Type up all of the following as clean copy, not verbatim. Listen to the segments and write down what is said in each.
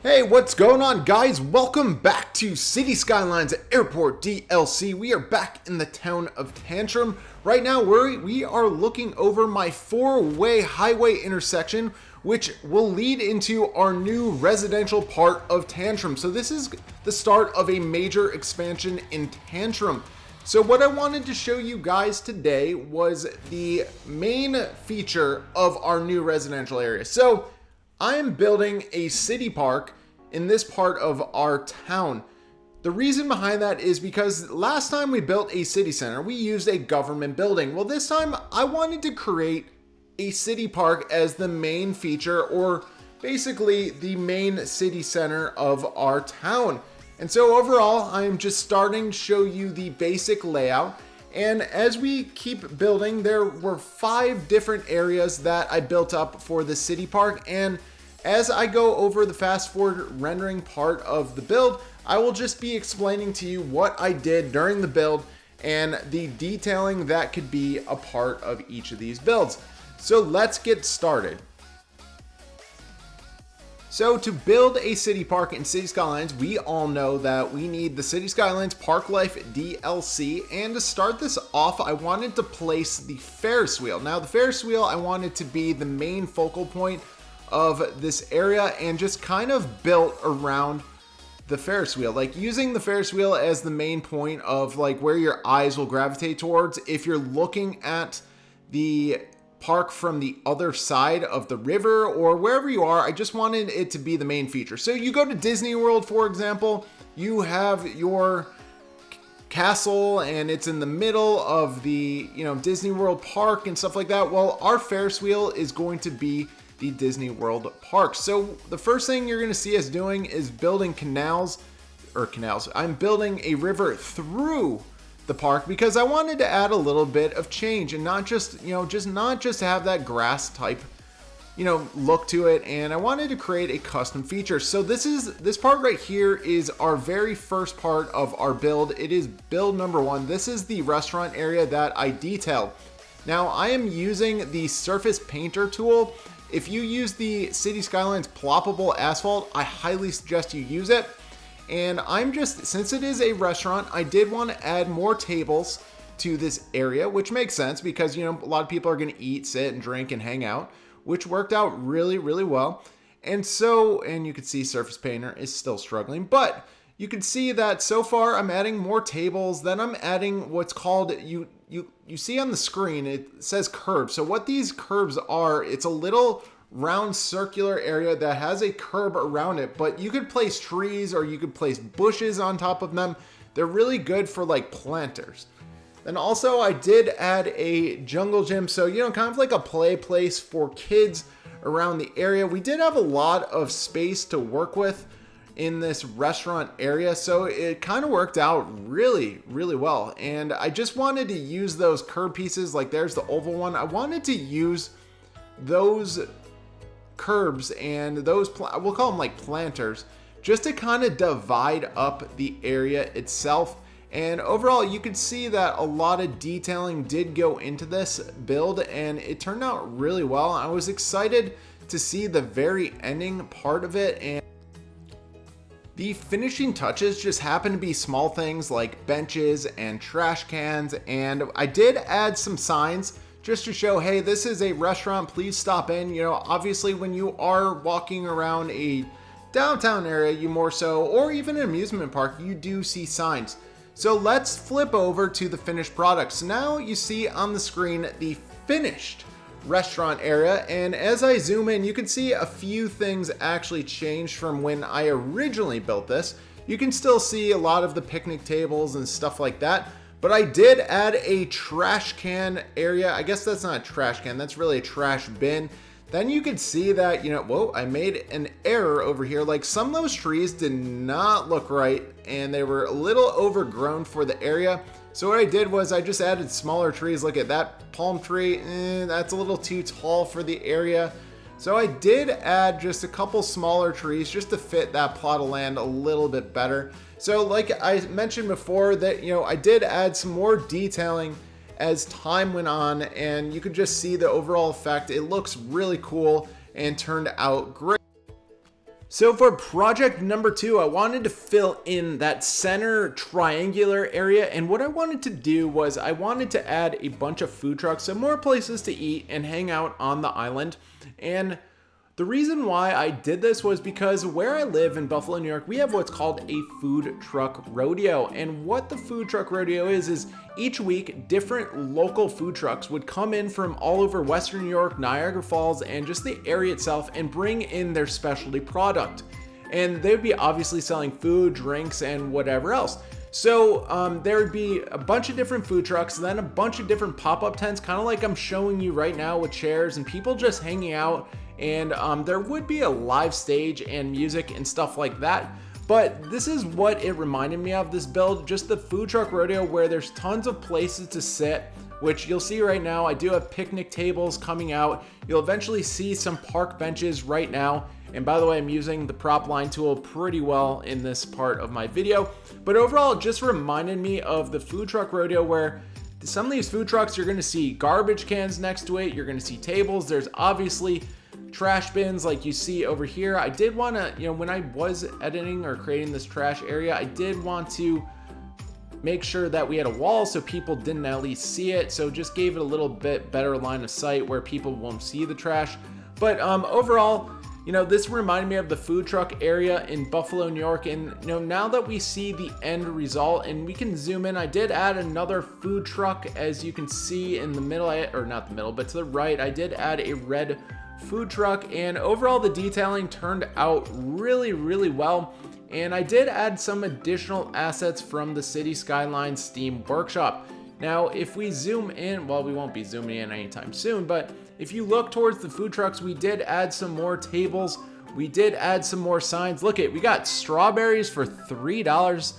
Hey, what's going on, guys? Welcome back to Cities Skylines Airport DLC. We are back in the town of Tantrum. Right now, we are looking over my four-way highway intersection, which will lead into our new residential part of Tantrum. So this is the start of a major expansion in Tantrum. So what I wanted to show you guys today was the main feature of our new residential area. So I am building a city park in this part of our town. The reason behind that is because last time we built a city center, we used a government building. Well, this time I wanted to create a city park as the main feature, or basically the main city center of our town. And so overall, I'm just starting to show you the basic layout. And as we keep building, there were 5 different areas that I built up for the city park. And as I go over the fast forward rendering part of the build, I will just be explaining to you what I did during the build and the detailing that could be a part of each of these builds. So let's get started. So to build a city park in Cities Skylines, we all know that we need the Cities Skylines Parklife DLC. And to start this off, I wanted to place the Ferris wheel. Now the Ferris wheel, I wanted to be the main focal point of this area and just kind of built around the Ferris wheel, like using the Ferris wheel as the main point of like where your eyes will gravitate towards if you're looking at the park from the other side of the river or wherever you are. I just wanted it to be the main feature. So you go to Disney World, for example, you have your castle and it's in the middle of the, Disney World park and stuff like that. Well, our Ferris wheel is going to be the Disney World park. So the first thing you're going to see us doing is building canals. I'm building a river through the park because I wanted to add a little bit of change and not just, not just have that grass type, look to it. And I wanted to create a custom feature. So this part right here is our very first part of our build. It is build number 1. This is the restaurant area that I detailed. Now I am using the surface painter tool. If you use the Cities Skylines ploppable asphalt, I highly suggest you use it. And since it is a restaurant, I did want to add more tables to this area, which makes sense because, a lot of people are going to eat, sit, and drink and hang out, which worked out really, really well. And you can see Surface Painter is still struggling, but you can see that so far I'm adding more tables. Then I'm adding what's called, you see on the screen, it says curbs. So what these curbs are, it's a little round circular area that has a curb around it, but you could place trees or you could place bushes on top of them. They're really good for like planters. Then also I did add a jungle gym. So, kind of like a play place for kids around the area. We did have a lot of space to work with in this restaurant area, so it kind of worked out really, really well. And I just wanted to use those curb pieces, like there's the oval one. I wanted to use those curbs and those, we'll call them like planters, just to kind of divide up the area itself. And overall, you could see that a lot of detailing did go into this build and it turned out really well. I was excited to see the very ending part of it, and the finishing touches just happen to be small things like benches and trash cans. And I did add some signs just to show, hey, this is a restaurant, please stop in. Obviously when you are walking around a downtown area, you more so, or even an amusement park, you do see signs. So let's flip over to the finished product. So now you see on the screen the finished restaurant area, and as I zoom in, you can see a few things actually changed from when I originally built this. You can still see a lot of the picnic tables and stuff like that, but I did add a trash can area. I guess that's not a trash can, that's really a trash bin. Then you could see that, whoa, I made an error over here. Like some of those trees did not look right and they were a little overgrown for the area. So what I did was I just added smaller trees. Look at that palm tree, that's a little too tall for the area. So I did add just a couple smaller trees just to fit that plot of land a little bit better. So like I mentioned before that, I did add some more detailing as time went on, and you could just see the overall effect. It looks really cool and turned out great. So for project number 2, I wanted to fill in that center triangular area, and what I wanted to do was I wanted to add a bunch of food trucks, so more places to eat and hang out on the island. And the reason why I did this was because where I live in Buffalo, New York, we have what's called a food truck rodeo. And what the food truck rodeo is each week, different local food trucks would come in from all over Western New York, Niagara Falls, and just the area itself and bring in their specialty product. And they would be obviously selling food, drinks, and whatever else. So there would be a bunch of different food trucks, then a bunch of different pop-up tents, kind of like I'm showing you right now with chairs and people just hanging out. And there would be a live stage and music and stuff like that. But this is what it reminded me of, this build, just the food truck rodeo where there's tons of places to sit, which you'll see right now. I do have picnic tables coming out. You'll eventually see some park benches right now. And by the way, I'm using the prop line tool pretty well in this part of my video. But overall, it just reminded me of the food truck rodeo where some of these food trucks, you're gonna see garbage cans next to it. You're gonna see tables. There's obviously trash bins like you see over here. I did want to, when I was editing or creating this trash area, I did want to make sure that we had a wall so people didn't at least see it. So just gave it a little bit better line of sight where people won't see the trash. But overall, this reminded me of the food truck area in Buffalo, New York. And now that we see the end result and we can zoom in, I did add another food truck, as you can see in the middle, or not the middle, but to the right, I did add a red food truck, and overall the detailing turned out really well. And I did add some additional assets from the Cities Skylines Steam workshop. Now if we zoom in, well, we won't be zooming in anytime soon, but if you look towards the food trucks, we did add some more tables, we did add some more signs. Look, we got strawberries for $3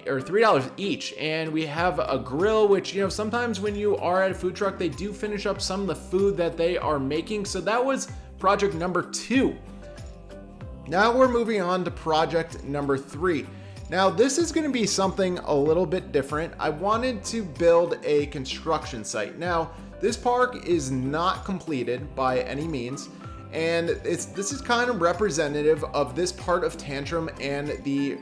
or $3 each, and we have a grill, which sometimes when you are at a food truck, they do finish up some of the food that they are making. So that was project number 2. Now we're moving on to project number 3. Now this is going to be something a little bit different. I wanted to build a construction site. Now this park is not completed by any means, and this is kind of representative of this part of Tantrum and the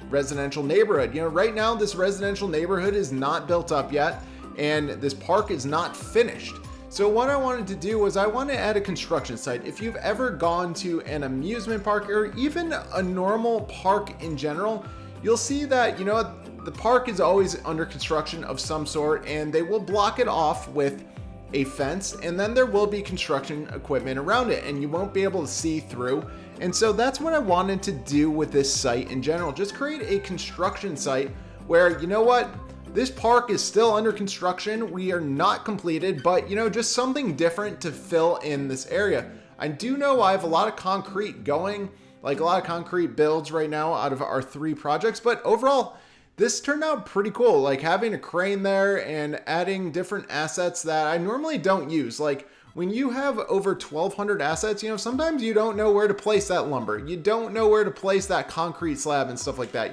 residential neighborhood. Right now this residential neighborhood is not built up yet, and this park is not finished. So what I wanted to do was I want to add a construction site. If you've ever gone to an amusement park or even a normal park in general, you'll see that the park is always under construction of some sort, and they will block it off with a fence, and then there will be construction equipment around it and you won't be able to see through. And so that's what I wanted to do with this site in general, just create a construction site where, this park is still under construction. We are not completed, but just something different to fill in this area. I do know I have a lot of concrete going, like a lot of concrete builds right now out of our 3 projects, but overall, this turned out pretty cool, like having a crane there and adding different assets that I normally don't use. Like when you have over 1,200 assets, sometimes you don't know where to place that lumber. You don't know where to place that concrete slab and stuff like that,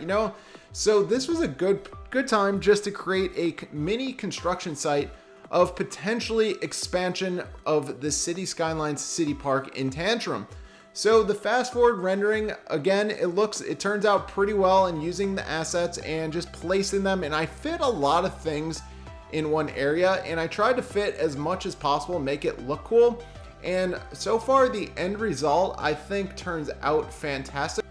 So this was a good time just to create a mini construction site of potentially expansion of the Cities Skylines City Park in Tantrum. So the fast forward rendering, again, it turns out pretty well in using the assets and just placing them. And I fit a lot of things in one area, and I tried to fit as much as possible, make it look cool. And so far the end result, I think, turns out fantastic.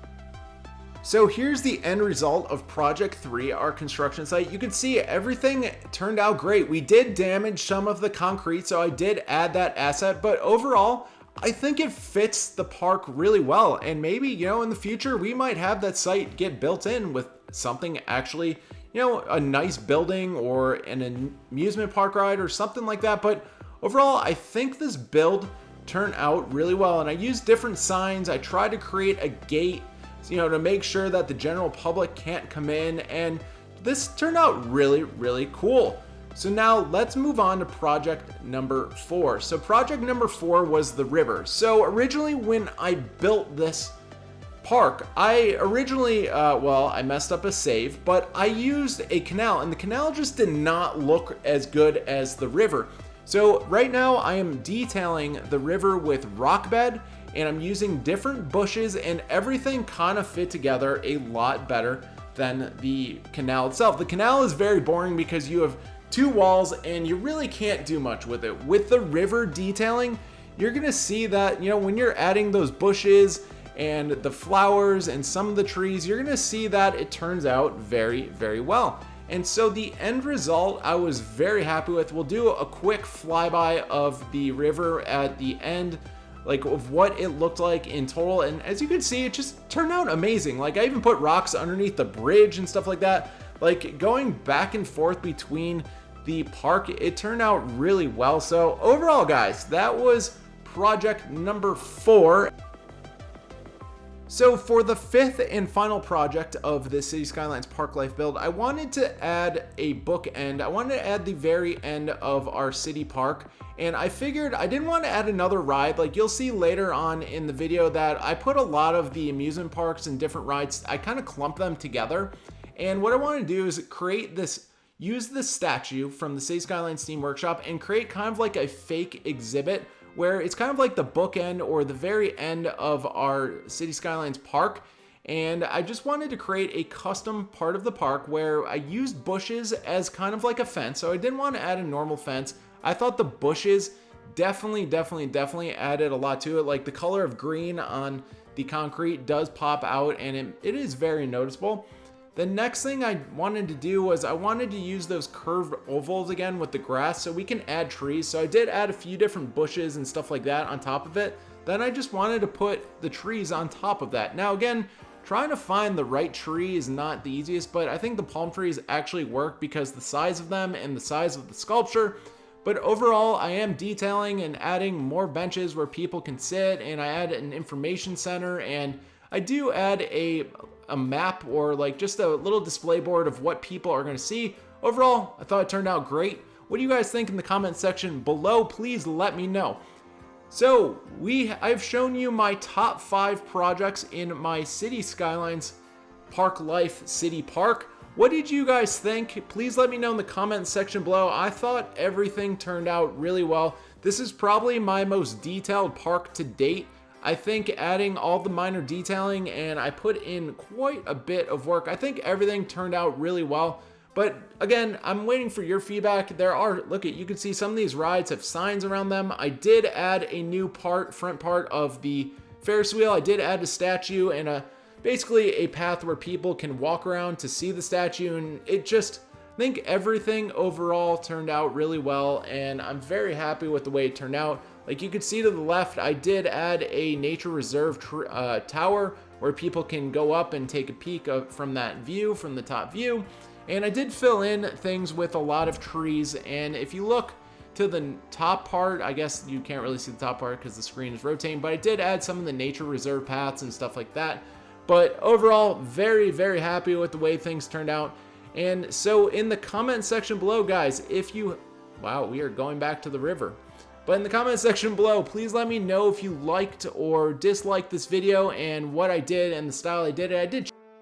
So here's the end result of project 3, our construction site. You can see everything turned out great. We did damage some of the concrete, so I did add that asset, but overall, I think it fits the park really well. And maybe, in the future, we might have that site get built in with something actually, a nice building or an amusement park ride or something like that. But overall, I think this build turned out really well. And I used different signs. I tried to create a gate, to make sure that the general public can't come in. And this turned out really cool. So now let's move on to project number 4. So project number 4 was the river. So originally when I built this park, I messed up a save, but I used a canal, and the canal just did not look as good as the river. So right now I am detailing the river with rock bed, and I'm using different bushes, and everything kind of fit together a lot better than the canal itself. The canal is very boring because you have two walls and you really can't do much with it. With the river detailing, you're gonna see that, you know, when you're adding those bushes and the flowers and some of the trees, you're gonna see that it turns out very, very well. And so the end result I was very happy with. We'll do a quick flyby of the river at the end, like of what it looked like in total. And as you can see, it just turned out amazing. Like I even put rocks underneath the bridge and stuff like that. Like going back and forth between the park, it turned out really well. So overall, guys, that was project number 4. So for the 5th and final project of the Cities Skylines Parklife build, I wanted to add a bookend. I wanted to add the very end of our city park, and I figured I didn't want to add another ride. Like you'll see later on in the video that I put a lot of the amusement parks and different rides, I kind of clump them together. And what I want to do is create this, use this statue from the Cities Skylines Steam workshop and create kind of like a fake exhibit where it's kind of like the bookend or the very end of our Cities Skylines park. And I just wanted to create a custom part of the park where I used bushes as kind of like a fence. So I didn't want to add a normal fence. I thought the bushes definitely added a lot to it. Like the color of green on the concrete does pop out, and it is very noticeable. The next thing I wanted to do was I wanted to use those curved ovals again with the grass so we can add trees. So I did add a few different bushes and stuff like that on top of it. Then I just wanted to put the trees on top of that. Now again, trying to find the right tree is not the easiest, but I think the palm trees actually work because the size of them and the size of the sculpture. But overall, I am detailing and adding more benches where people can sit, and I add an information center, and I do add a map or like just a little display board of what people are going to see. Overall, I thought it turned out great. What do you guys think in the comment section below? Please let me know. So I've shown you my top 5 projects in my Cities Skylines Parklife City Park. What did you guys think? Please let me know in the comment section below. I thought everything turned out really well. This is probably my most detailed park to date. I think adding all the minor detailing, and I put in quite a bit of work. I think everything turned out really well. But again, I'm waiting for your feedback. You can see some of these rides have signs around them. I did add a new front part of the Ferris wheel. I did add a statue and basically a path where people can walk around to see the statue. And I think everything overall turned out really well, and I'm very happy with the way it turned out. Like you can see to the left, I did add a nature reserve tower where people can go up and take a peek from that view, from the top view. And I did fill in things with a lot of trees. And if you look to the top part, I guess you can't really see the top part because the screen is rotating, but I did add some of the nature reserve paths and stuff like that. But overall, very, very happy with the way things turned out. And so in the comment section below, guys, wow, we are going back to the river. But in the comment section below, please let me know if you liked or disliked this video and what I did and the style I did it.